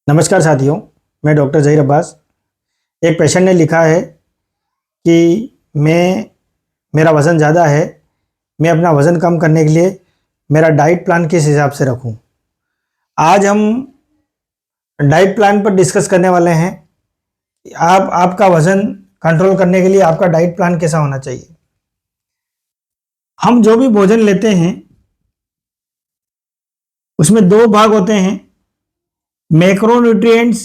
नमस्कार साथियों, मैं डॉक्टर ज़हीर अब्बास। एक पेशेंट ने लिखा है कि मेरा वज़न ज़्यादा है, मैं अपना वज़न कम करने के लिए मेरा डाइट प्लान किस हिसाब से रखूं। आज हम डाइट प्लान पर डिस्कस करने वाले हैं कि आपका वज़न कंट्रोल करने के लिए आपका डाइट प्लान कैसा होना चाहिए। हम जो भी भोजन लेते हैं उसमें दो भाग होते हैं, मैक्रोन्यूट्रिएंट्स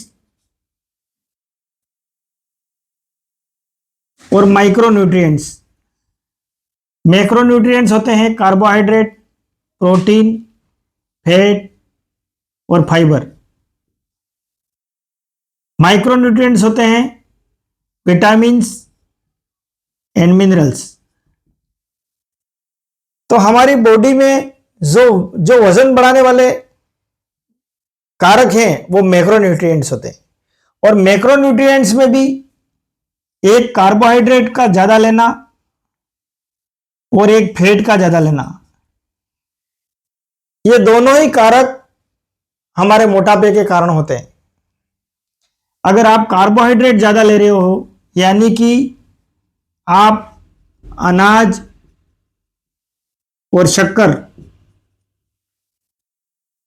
और माइक्रोन्यूट्रिएंट्स। मैक्रोन्यूट्रिएंट्स होते हैं कार्बोहाइड्रेट, प्रोटीन, फैट और फाइबर। माइक्रोन्यूट्रिएंट्स होते हैं विटामिन्स एंड मिनरल्स। तो हमारी बॉडी में जो जो वजन बढ़ाने वाले कारक हैं वो मैक्रोन्यूट्रिएंट्स होते हैं। और मैक्रोन्यूट्रिएंट्स में भी एक कार्बोहाइड्रेट का ज्यादा लेना और एक फैट का ज्यादा लेना, ये दोनों ही कारक हमारे मोटापे के कारण होते हैं। अगर आप कार्बोहाइड्रेट ज्यादा ले रहे हो, यानी कि आप अनाज और शक्कर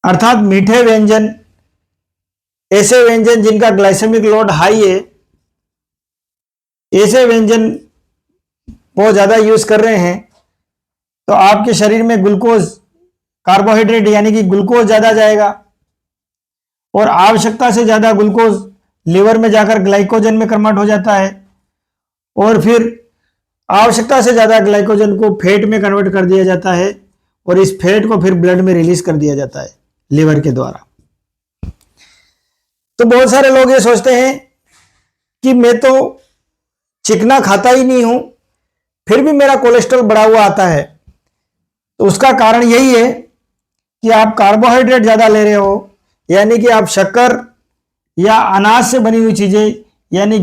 अर्थात मीठे व्यंजन, ऐसे व्यंजन जिनका ग्लाइसेमिक लोड हाई है, ऐसे व्यंजन बहुत ज्यादा यूज कर रहे हैं, तो आपके शरीर में ग्लूकोज, कार्बोहाइड्रेट यानी कि ग्लूकोज ज्यादा जाएगा और आवश्यकता से ज्यादा ग्लूकोज लिवर में जाकर ग्लाइकोजन में कन्वर्ट हो जाता है और फिर आवश्यकता से ज्यादा ग्लाइकोजन को फैट में कन्वर्ट कर दिया जाता है और इस फैट को फिर ब्लड में रिलीज कर दिया जाता है लिवर के द्वारा। तो बहुत सारे लोग ये सोचते हैं कि मैं तो चिकना खाता ही नहीं हूं, फिर भी मेरा कोलेस्ट्रॉल बढ़ा हुआ आता है। तो उसका कारण यही है कि आप कार्बोहाइड्रेट ज्यादा ले रहे हो, यानी कि आप शक्कर या अनाज से बनी हुई चीजें, यानी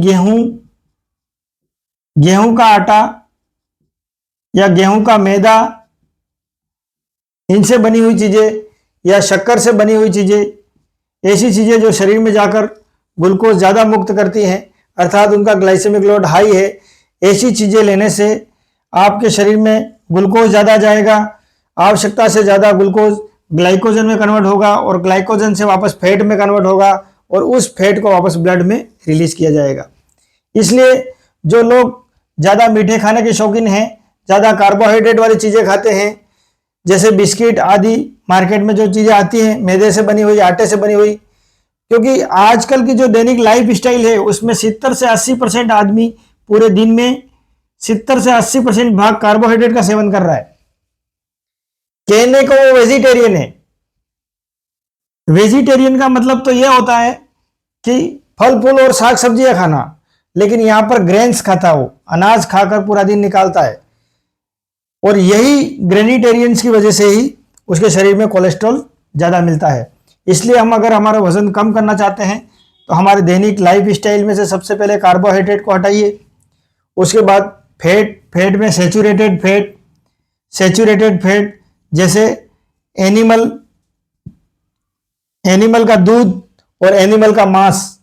गेहूं का आटा या गेहूं का मैदा, इनसे बनी हुई चीजें या शक्कर से बनी हुई चीजें, ऐसी चीजें जो शरीर में जाकर ग्लूकोज ज्यादा मुक्त करती हैं, अर्थात उनका ग्लाइसेमिक लोड हाई है, ऐसी चीजें लेने से आपके शरीर में ग्लूकोज ज्यादा जाएगा, आवश्यकता से ज्यादा ग्लूकोज ग्लाइकोजन में कन्वर्ट होगा और ग्लाइकोजन से वापस फैट में कन्वर्ट होगा और उस फैट को वापस ब्लड में रिलीज किया जाएगा। इसलिए जो लोग ज्यादा मीठे खाने के शौकीन हैं, ज्यादा कार्बोहाइड्रेट वाली चीजें खाते हैं, जैसे बिस्किट आदि मार्केट में जो चीजें आती हैं मैदे से बनी हुई, आटे से बनी हुई, क्योंकि आजकल की जो दैनिक लाइफ स्टाइल है उसमें 70 से 80% आदमी पूरे दिन में 70 से 80% भाग कार्बोहाइड्रेट का सेवन कर रहा है। कहने को वो वेजिटेरियन है। वेजिटेरियन का मतलब तो यह होता है कि फल फूल और साग सब्जियां खाना, लेकिन यहां पर ग्रेन्स खाता हो, अनाज खाकर पूरा दिन निकालता है और यही ग्रेनिटेरियंस की वजह से ही उसके शरीर में कोलेस्ट्रॉल ज्यादा मिलता है। इसलिए हम अगर हमारा वजन कम करना चाहते हैं तो हमारे दैनिक लाइफ स्टाइल में से सबसे पहले कार्बोहाइड्रेट को हटाइए, उसके बाद फैट में सेचुरेटेड फैट जैसे एनिमल का दूध और एनिमल का मांस,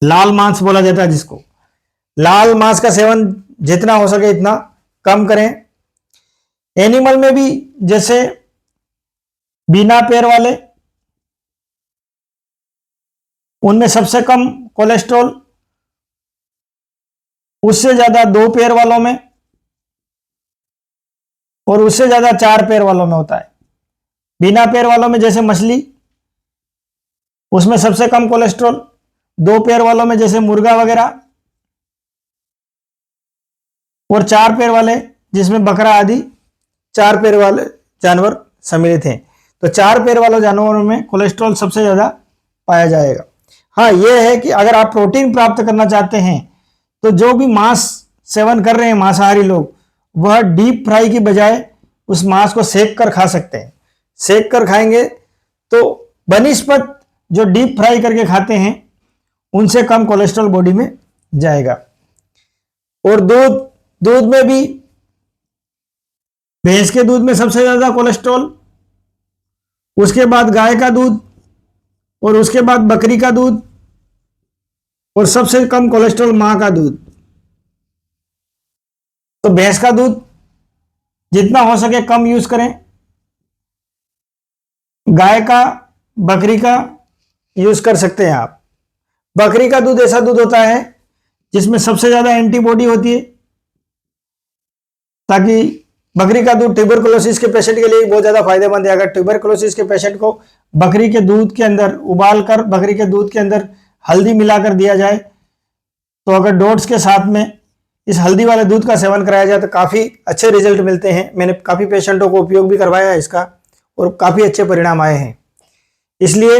लाल मांस बोला जाता है जिसको, लाल मांस का सेवन जितना हो सके इतना कम करें। एनिमल में भी जैसे बिना पैर वाले, उनमें सबसे कम कोलेस्ट्रॉल, उससे ज्यादा 2 पैर वालों में और उससे ज्यादा 4 पैर वालों में होता है। बिना पैर वालों में जैसे मछली, उसमें सबसे कम कोलेस्ट्रॉल, 2 पैर वालों में जैसे मुर्गा वगैरह, और 4 पैर वाले जिसमें बकरा आदि 4 पैर वाले जानवर सम्मिलित हैं। तो 4 पैर वाले जानवरों में कोलेस्ट्रॉल सबसे ज्यादा पाया जाएगा। हाँ, यह है कि अगर आप प्रोटीन प्राप्त करना चाहते हैं तो जो भी मांस सेवन कर रहे हैं मांसाहारी लोग, वह डीप फ्राई की बजाय उस मांस को सेक कर खा सकते हैं। सेक कर खाएंगे तो बनिस्पत जो डीप फ्राई करके खाते हैं उनसे कम कोलेस्ट्रॉल बॉडी में जाएगा। और दूध में भी भैंस के दूध में सबसे ज्यादा कोलेस्ट्रॉल, उसके बाद गाय का दूध और उसके बाद बकरी का दूध, और सबसे कम कोलेस्ट्रॉल मां का दूध। तो भैंस का दूध जितना हो सके कम यूज करें, गाय का, बकरी का यूज कर सकते हैं आप। बकरी का दूध ऐसा दूध होता है जिसमें सबसे ज्यादा एंटीबॉडी होती है, ताकि बकरी का दूध ट्यूबरकुलोसिस के पेशेंट के लिए बहुत ज्यादा फायदेमंद है। अगर ट्यूबरकुलोसिस के पेशेंट को बकरी के दूध के अंदर उबाल कर, बकरी के दूध के अंदर हल्दी मिलाकर दिया जाए, तो अगर डोट्स के साथ में इस हल्दी वाले दूध का सेवन कराया जाए तो काफी अच्छे रिजल्ट मिलते हैं। मैंने काफी पेशेंटों को उपयोग भी करवाया है इसका, और काफी अच्छे परिणाम आए हैं। इसलिए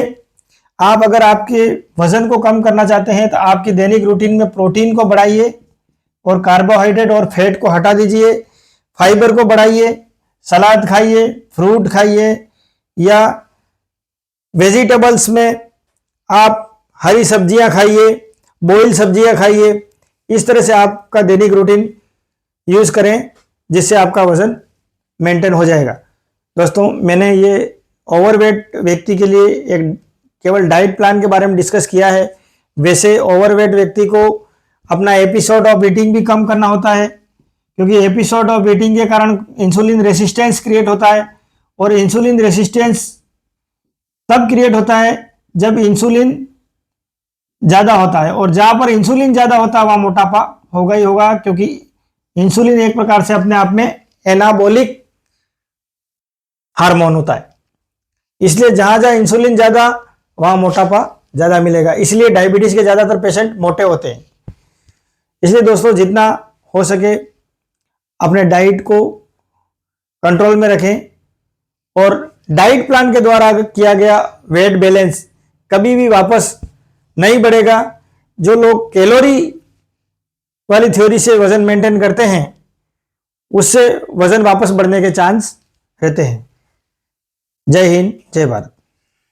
आप अगर आपके वजन को कम करना चाहते हैं तो आपकी दैनिक रूटीन में प्रोटीन को बढ़ाइए और कार्बोहाइड्रेट और फैट को हटा दीजिए, फाइबर को बढ़ाइए, सलाद खाइए, फ्रूट खाइए, या वेजिटेबल्स में आप हरी सब्जियां खाइए, बॉइल सब्जियां खाइए। इस तरह से आपका दैनिक रूटीन यूज करें जिससे आपका वजन मेंटेन हो जाएगा। दोस्तों, मैंने ये ओवरवेट व्यक्ति के लिए एक केवल डाइट प्लान के बारे में डिस्कस किया है। वैसे ओवरवेट व्यक्ति को अपना एपिसोड ऑफ ईटिंग भी कम करना होता है, क्योंकि एपिसोड ऑफ ईटिंग के कारण इंसुलिन रेसिस्टेंस क्रिएट होता है, और इंसुलिन रेसिस्टेंस तब क्रिएट होता है जब इंसुलिन ज्यादा होता है, और जहां पर इंसुलिन ज्यादा होता है वहां मोटापा होगा ही होगा, क्योंकि इंसुलिन एक प्रकार से अपने आप में एनाबॉलिक हार्मोन होता है। इसलिए जहां जहां इंसुलिन ज्यादा वहां मोटापा ज्यादा मिलेगा। इसलिए डायबिटीज के ज्यादातर पेशेंट मोटे होते हैं। इसलिए दोस्तों, जितना हो सके अपने डाइट को कंट्रोल में रखें, और डाइट प्लान के द्वारा किया गया वेट बैलेंस कभी भी वापस नहीं बढ़ेगा। जो लोग कैलोरी वाली थ्योरी से वजन मेंटेन करते हैं, उससे वजन वापस बढ़ने के चांस रहते हैं। जय हिंद, जय भारत।